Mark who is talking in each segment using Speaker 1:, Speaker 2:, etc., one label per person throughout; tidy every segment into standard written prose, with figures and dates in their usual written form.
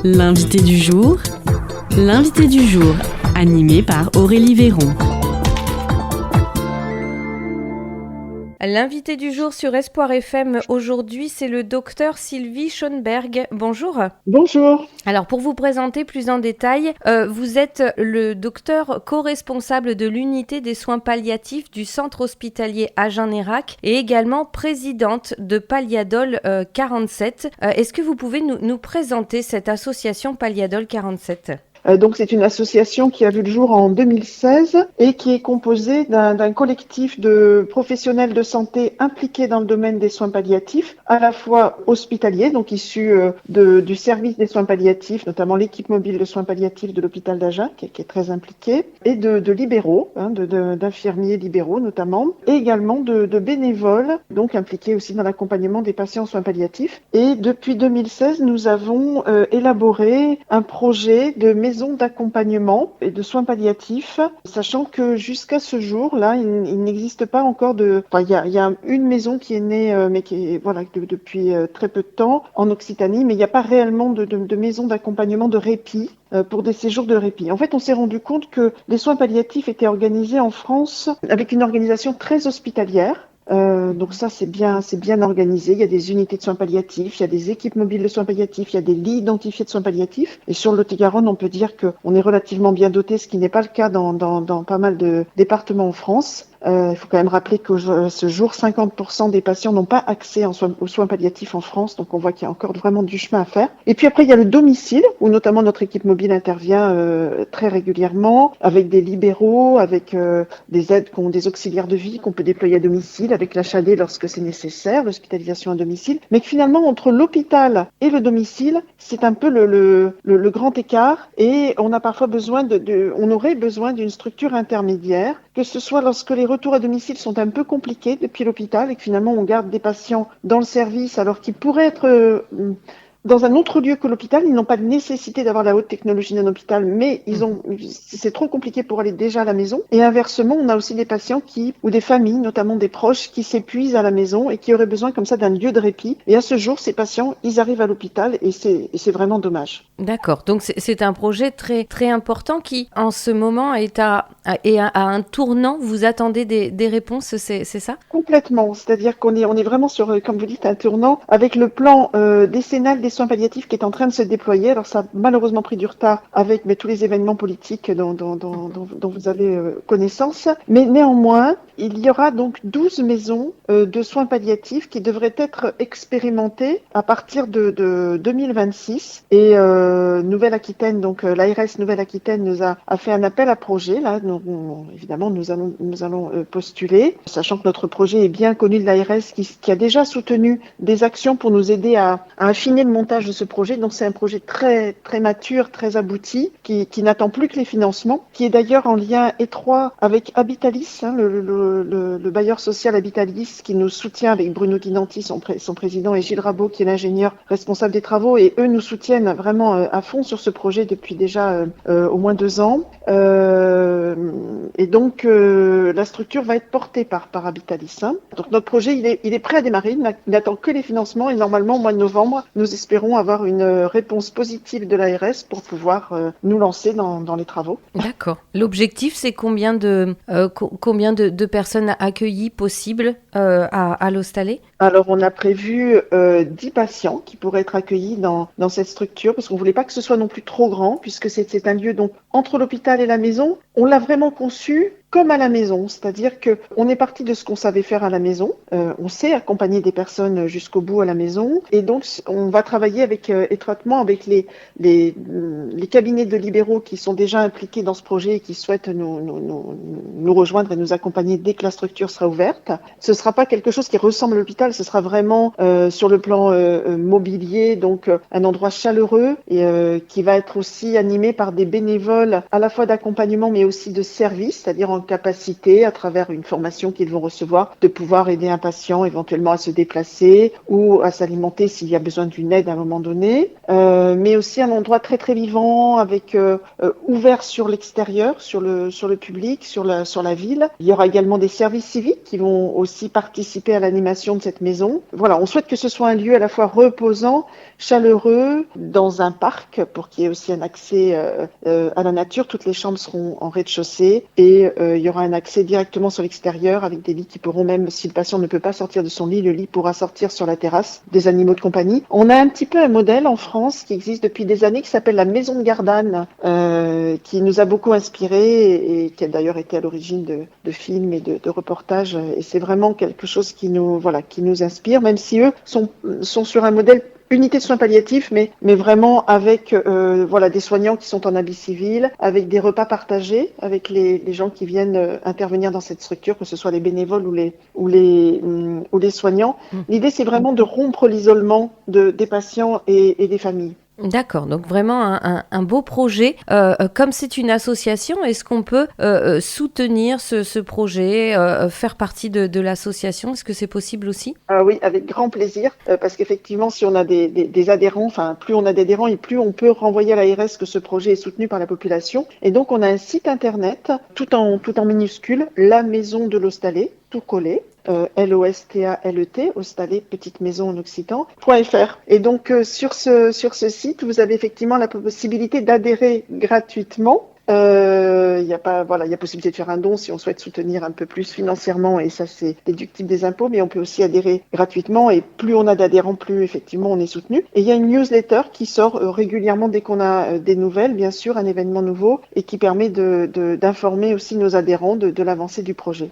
Speaker 1: L'invité du jour. L'invité du jour, animé par Aurélie Véron.
Speaker 2: L'invité du jour sur Espoir FM aujourd'hui, c'est le docteur Sylvie Schoenberg. Bonjour.
Speaker 3: Bonjour.
Speaker 2: Alors pour vous présenter plus en détail, vous êtes le docteur co-responsable de l'unité des soins palliatifs du centre hospitalier Agen-Nérac et également présidente de Palliadol 47. Est-ce que vous pouvez nous présenter cette association Palliadol 47 ?
Speaker 3: Donc c'est une association qui a vu le jour en 2016 et qui est composée d'un collectif de professionnels de santé impliqués dans le domaine des soins palliatifs, à la fois hospitaliers, donc issus du service des soins palliatifs, notamment l'équipe mobile de soins palliatifs de l'hôpital d'Agen, qui est très impliquée, et de libéraux, d'infirmiers libéraux notamment, et également de bénévoles, donc impliqués aussi dans l'accompagnement des patients en soins palliatifs. Et depuis 2016, nous avons élaboré un projet de maison d'accompagnement et de soins palliatifs, sachant que jusqu'à ce jour-là, il n'existe pas encore il y a une maison qui est née, mais qui est depuis très peu de temps en Occitanie, mais il n'y a pas réellement de maison d'accompagnement de répit pour des séjours de répit. En fait, on s'est rendu compte que les soins palliatifs étaient organisés en France avec une organisation très hospitalière. Donc ça c'est bien organisé. Il y a des unités de soins palliatifs, il y a des équipes mobiles de soins palliatifs, il y a des lits identifiés de soins palliatifs. Et sur le Lot-et-Garonne, on peut dire qu'on est relativement bien doté, ce qui n'est pas le cas dans pas mal de départements en France. Il faut quand même rappeler qu'à ce jour, 50% des patients n'ont pas accès aux soins palliatifs en France, donc on voit qu'il y a encore vraiment du chemin à faire. Et puis après, il y a le domicile, où notamment notre équipe mobile intervient très régulièrement, avec des libéraux, avec des aides, des auxiliaires de vie qu'on peut déployer à domicile, avec l'HAD lorsque c'est nécessaire, l'hospitalisation à domicile. Mais que finalement, entre l'hôpital et le domicile, c'est un peu le grand écart, et on a parfois on aurait besoin d'une structure intermédiaire, que ce soit lorsque les retours à domicile sont un peu compliqués depuis l'hôpital et que finalement on garde des patients dans le service alors qu'ils pourraient être dans un autre lieu que l'hôpital. Ils n'ont pas de nécessité d'avoir la haute technologie d'un hôpital, mais c'est trop compliqué pour aller déjà à la maison. Et inversement, on a aussi des patients ou des familles, notamment des proches, qui s'épuisent à la maison et qui auraient besoin comme ça d'un lieu de répit. Et à ce jour, ces patients, ils arrivent à l'hôpital et c'est vraiment dommage.
Speaker 2: D'accord, donc c'est un projet très, très important qui, en ce moment, est à un tournant. Vous attendez des réponses, c'est ça ?
Speaker 3: Complètement, c'est-à-dire qu'on est vraiment sur, comme vous dites, un tournant avec le plan décennal des soins palliatifs qui est en train de se déployer. Alors ça a malheureusement pris du retard avec tous les événements politiques dont vous avez connaissance, mais néanmoins, il y aura donc 12 maisons de soins palliatifs qui devraient être expérimentées à partir de 2026. Et Nouvelle-Aquitaine, donc l'ARS Nouvelle-Aquitaine nous a fait un appel à projet. Là, évidemment, nous allons postuler, sachant que notre projet est bien connu de l'ARS qui a déjà soutenu des actions pour nous aider à affiner le montage de ce projet. Donc c'est un projet très, très mature, très abouti, qui n'attend plus que les financements, qui est d'ailleurs en lien étroit avec Habitalis, le bailleur social Habitalis, qui nous soutient avec Bruno Guinanti, son président, et Gilles Rabot, qui est l'ingénieur responsable des travaux. Et eux nous soutiennent vraiment à fond sur ce projet depuis déjà au moins 2 ans. Et donc la structure va être portée par Habitalis. Donc notre projet, il est prêt à démarrer, il n'attend que les financements et normalement au mois de novembre, nous espérons avoir une réponse positive de l'ARS pour pouvoir nous lancer dans les travaux.
Speaker 2: D'accord. L'objectif, c'est combien de personnes accueillies possibles à l'Hostalet ?
Speaker 3: Alors, on a prévu 10 patients qui pourraient être accueillis dans cette structure parce qu'on voulait pas que ce soit non plus trop grand puisque c'est un lieu donc entre l'hôpital et la maison. On l'a vraiment conçu comme à la maison, c'est-à-dire que on est parti de ce qu'on savait faire à la maison. On sait accompagner des personnes jusqu'au bout à la maison et donc on va travailler étroitement avec les cabinets de libéraux qui sont déjà impliqués dans ce projet et qui souhaitent nous rejoindre et nous accompagner dès que la structure sera ouverte. Ce sera pas quelque chose qui ressemble à l'hôpital, ce sera vraiment sur le plan mobilier, donc un endroit chaleureux et qui va être aussi animé par des bénévoles à la fois d'accompagnement mais aussi de service, c'est-à-dire capacité, à travers une formation qu'ils vont recevoir, de pouvoir aider un patient éventuellement à se déplacer ou à s'alimenter s'il y a besoin d'une aide à un moment donné. Mais aussi un endroit très très vivant, avec ouvert sur l'extérieur, sur le public, sur la ville. Il y aura également des services civiques qui vont aussi participer à l'animation de cette maison. Voilà, on souhaite que ce soit un lieu à la fois reposant, chaleureux, dans un parc, pour qu'il y ait aussi un accès à la nature. Toutes les chambres seront en rez-de-chaussée et il y aura un accès directement sur l'extérieur, avec des lits qui pourront, même si le patient ne peut pas sortir de son lit, le lit pourra sortir sur la terrasse des animaux de compagnie. On a un petit peu un modèle en France qui existe depuis des années, qui s'appelle la Maison de Gardanne, qui nous a beaucoup inspiré et qui a d'ailleurs été à l'origine de films et de reportages. Et c'est vraiment quelque chose qui nous inspire, même si eux sont sur un modèle unité de soins palliatifs, mais vraiment avec des soignants qui sont en habit civil, avec des repas partagés avec les gens qui viennent intervenir dans cette structure, que ce soit les bénévoles ou les soignants. L'idée, c'est vraiment de rompre l'isolement des patients et des familles.
Speaker 2: D'accord, donc vraiment un beau projet. Comme c'est une association, est-ce qu'on peut soutenir ce projet, faire partie de l'association? Est-ce que c'est possible aussi?
Speaker 3: Oui, avec grand plaisir, parce qu'effectivement, si on a des adhérents, enfin, plus on a d'adhérents et plus on peut renvoyer à l'ARS que ce projet est soutenu par la population. Et donc, on a un site internet, tout en minuscule, la maison de l'Hostalet, tout collé. L-O-S-T-A-L-E-T, Hostalet, petite maison en occitan.fr. Et donc, sur ce site, vous avez effectivement la possibilité d'adhérer gratuitement. Il y a possibilité de faire un don si on souhaite soutenir un peu plus financièrement, et ça, c'est déductible des impôts, mais on peut aussi adhérer gratuitement, et plus on a d'adhérents, plus effectivement on est soutenu. Et il y a une newsletter qui sort régulièrement dès qu'on a des nouvelles, bien sûr, un événement nouveau, et qui permet d'informer aussi nos adhérents de l'avancée du projet.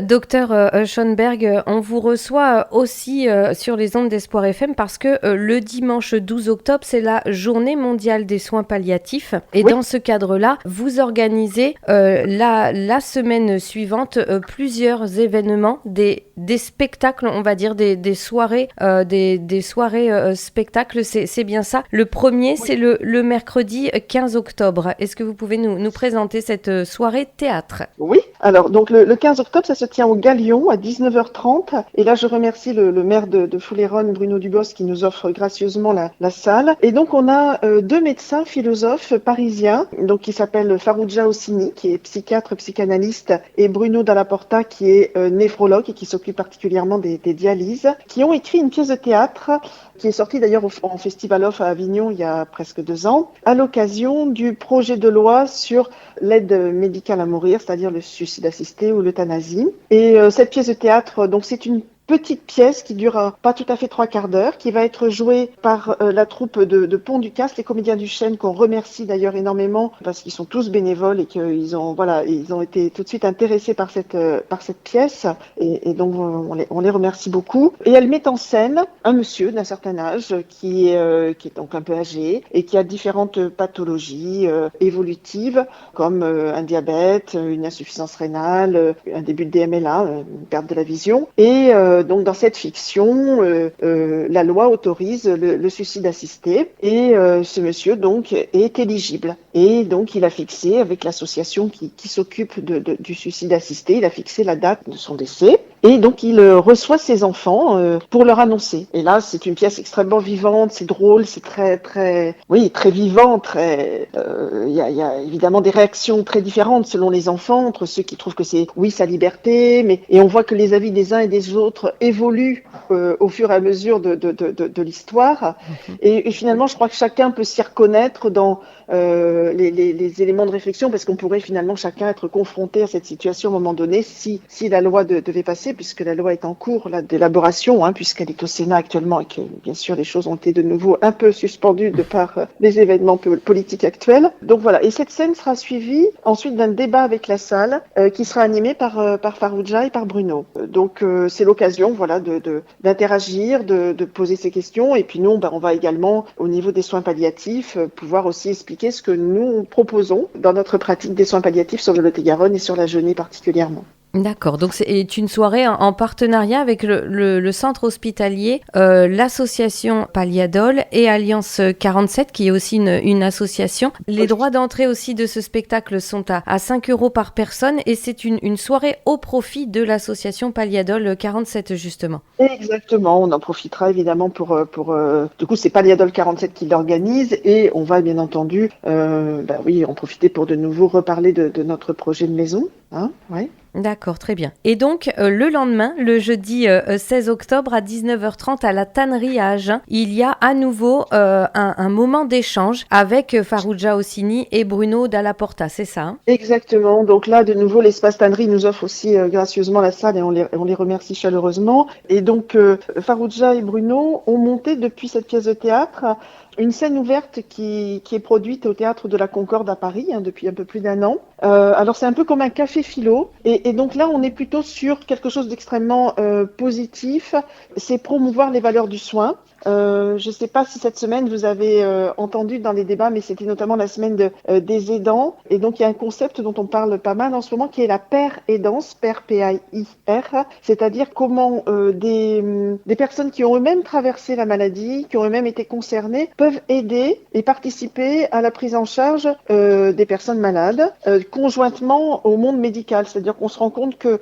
Speaker 2: Docteur Schoenberg, on vous reçoit aussi sur les ondes d'Espoir FM parce que le dimanche 12 octobre, c'est la journée mondiale des soins palliatifs. Et oui, dans ce cadre-là, vous organisez la semaine suivante plusieurs événements, des spectacles, on va dire, des soirées, des soirées spectacles, c'est bien ça. Le premier, oui, c'est le mercredi 15 octobre. Est-ce que vous pouvez nous présenter cette soirée théâtre?
Speaker 3: Oui, alors donc le 15 octobre, ça se tient au Galion à 19h30. Et là, je remercie le maire de Foulayronnes, Bruno Dubos, qui nous offre gracieusement la salle. Et donc, on a deux médecins philosophes parisiens, donc qui s'appellent Farouja Ossini, qui est psychiatre, psychanalyste, et Bruno Dallaporta, qui est néphrologue et qui s'occupe particulièrement des dialyses, qui ont écrit une pièce de théâtre qui est sortie d'ailleurs en Festival Off à Avignon il y a presque 2 ans, à l'occasion du projet de loi sur l'aide médicale à mourir, c'est-à-dire le suicide assisté ou l'euthanasie. Et cette pièce de théâtre, donc c'est une petite pièce qui dure pas tout à fait 3/4 d'heure, qui va être jouée par la troupe de Pont-du-Castre, les comédiens du Chêne, qu'on remercie d'ailleurs énormément parce qu'ils sont tous bénévoles et qu'ils ont été tout de suite intéressés par cette pièce, et donc on les remercie beaucoup. Et elle met en scène un monsieur d'un certain âge qui est donc un peu âgé et qui a différentes pathologies évolutives comme un diabète, une insuffisance rénale, un début de DMLA, une perte de la vision, et donc dans cette fiction, la loi autorise le suicide assisté, et ce monsieur donc est éligible. Et donc il a fixé, avec l'association qui s'occupe du suicide assisté, il a fixé la date de son décès. Et donc il reçoit ses enfants pour leur annoncer. Et là, c'est une pièce extrêmement vivante, c'est drôle, c'est très vivant, il y a évidemment des réactions très différentes selon les enfants, entre ceux qui trouvent que c'est sa liberté, et on voit que les avis des uns et des autres évoluent au fur et à mesure de l'histoire. Et finalement, je crois que chacun peut s'y reconnaître dans les éléments de réflexion, parce qu'on pourrait finalement chacun être confronté à cette situation à un moment donné si la loi devait passer, puisque la loi est en cours d'élaboration, puisqu'elle est au Sénat actuellement, et que bien sûr les choses ont été de nouveau un peu suspendues de par les événements politiques actuels. Donc voilà, et cette scène sera suivie ensuite d'un débat avec la salle qui sera animé par Farouja et par Bruno. Donc c'est l'occasion d'interagir, de poser ces questions, et puis nous on va également au niveau des soins palliatifs pouvoir aussi expliquer ce que nous proposons dans notre pratique des soins palliatifs sur le Lot-et-Garonne et sur la Genée particulièrement.
Speaker 2: D'accord, donc c'est une soirée en partenariat avec le centre hospitalier, l'association Palliadol et Alliance 47 qui est aussi une association. Les droits d'entrée aussi de ce spectacle sont à 5 € par personne et c'est une soirée au profit de l'association Palliadol 47 justement.
Speaker 3: Exactement, on en profitera évidemment pour du coup c'est Palliadol 47 qui l'organise et on va bien entendu en profiter pour de nouveau reparler de notre projet de maison. Hein, ouais.
Speaker 2: D'accord, très bien. Et donc, le lendemain, le jeudi 16 octobre à 19h30 à la tannerie à Agen, il y a à nouveau un moment d'échange avec Farrugia Ossini et Bruno Dalla Porta, c'est ça, hein?
Speaker 3: Exactement. Donc là, de nouveau, l'espace tannerie nous offre aussi gracieusement la salle et on les remercie chaleureusement. Et donc, Farrugia et Bruno ont monté depuis cette pièce de théâtre une scène ouverte qui est produite au Théâtre de la Concorde à Paris depuis un peu plus d'1 an. Alors c'est un peu comme un café philo et donc là on est plutôt sur quelque chose d'extrêmement positif, c'est promouvoir les valeurs du soin. Je ne sais pas si cette semaine vous avez entendu dans les débats, mais c'était notamment la semaine des aidants. Et donc il y a un concept dont on parle pas mal en ce moment qui est la pair-aidance, pair P-A-I-R, c'est-à-dire comment des personnes qui ont eux-mêmes traversé la maladie, qui ont eux-mêmes été concernées, peuvent aider et participer à la prise en charge des personnes malades conjointement au monde médical. C'est-à-dire qu'on se rend compte que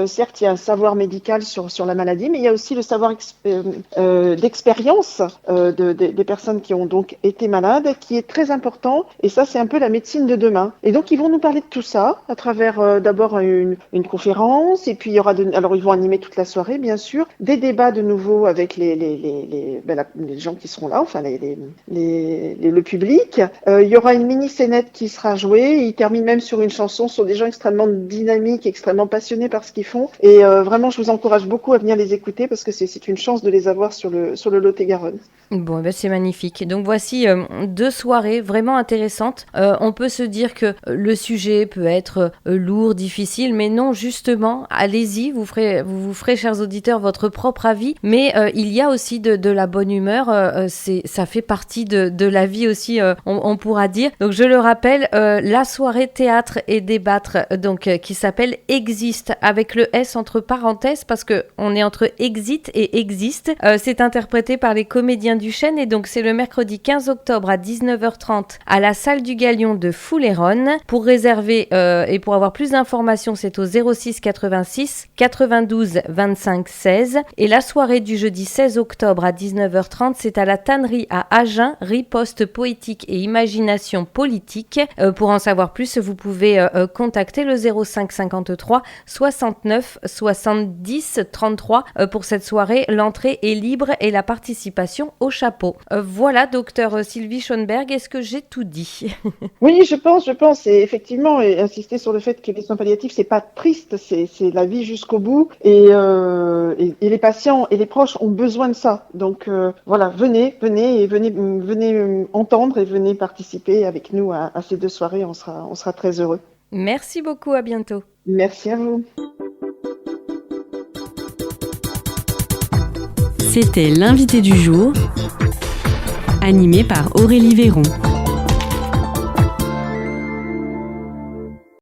Speaker 3: certes il y a un savoir médical sur la maladie, mais il y a aussi le savoir d'expérience des personnes qui ont donc été malades, qui est très important. Et ça, c'est un peu la médecine de demain. Et donc, ils vont nous parler de tout ça à travers d'abord une conférence. Et puis, il y aura alors, ils vont animer toute la soirée, bien sûr. Des débats de nouveau avec les gens qui seront là, enfin, le public. Il y aura une mini-scénette qui sera jouée. Ils terminent même sur une chanson. Ce sont des gens extrêmement dynamiques, extrêmement passionnés par ce qu'ils font. Et vraiment, je vous encourage beaucoup à venir les écouter parce que c'est une chance de les avoir sur le Lot-et-Garonne.
Speaker 2: Bon, ben c'est magnifique. Donc voici 2 soirées vraiment intéressantes. On peut se dire que le sujet peut être lourd, difficile, mais non, justement, allez-y, vous vous ferez, chers auditeurs, votre propre avis. Mais il y a aussi de la bonne humeur. Ça fait partie de la vie aussi, on pourra dire. Donc je le rappelle, la soirée théâtre et débattre, donc qui s'appelle Existe avec le S entre parenthèses parce que on est entre exit et existe. C'est interprété par les comédiens du Chêne et donc c'est le mercredi 15 octobre à 19h30 à la salle du Galion de Foulayronnes. Pour réserver et pour avoir plus d'informations, c'est au 06 86 92 25 16 et la soirée du jeudi 16 octobre à 19h30, c'est à la tannerie à Agen, riposte poétique et imagination politique. Pour en savoir plus, vous pouvez contacter le 05 53 69 70 33 pour cette soirée. L'entrée est libre et la participation au chapeau. Voilà, docteur Sylvie Schoenberg, est-ce que j'ai tout dit?
Speaker 3: Oui, je pense, et effectivement, et insister sur le fait que les soins palliatifs, c'est pas triste, c'est la vie jusqu'au bout, et les patients et les proches ont besoin de ça. Donc voilà, venez entendre et venez participer avec nous à ces 2 soirées, on sera très heureux.
Speaker 2: Merci beaucoup, à bientôt.
Speaker 3: Merci à vous.
Speaker 1: C'était l'invité du jour, animé par Aurélie Véron.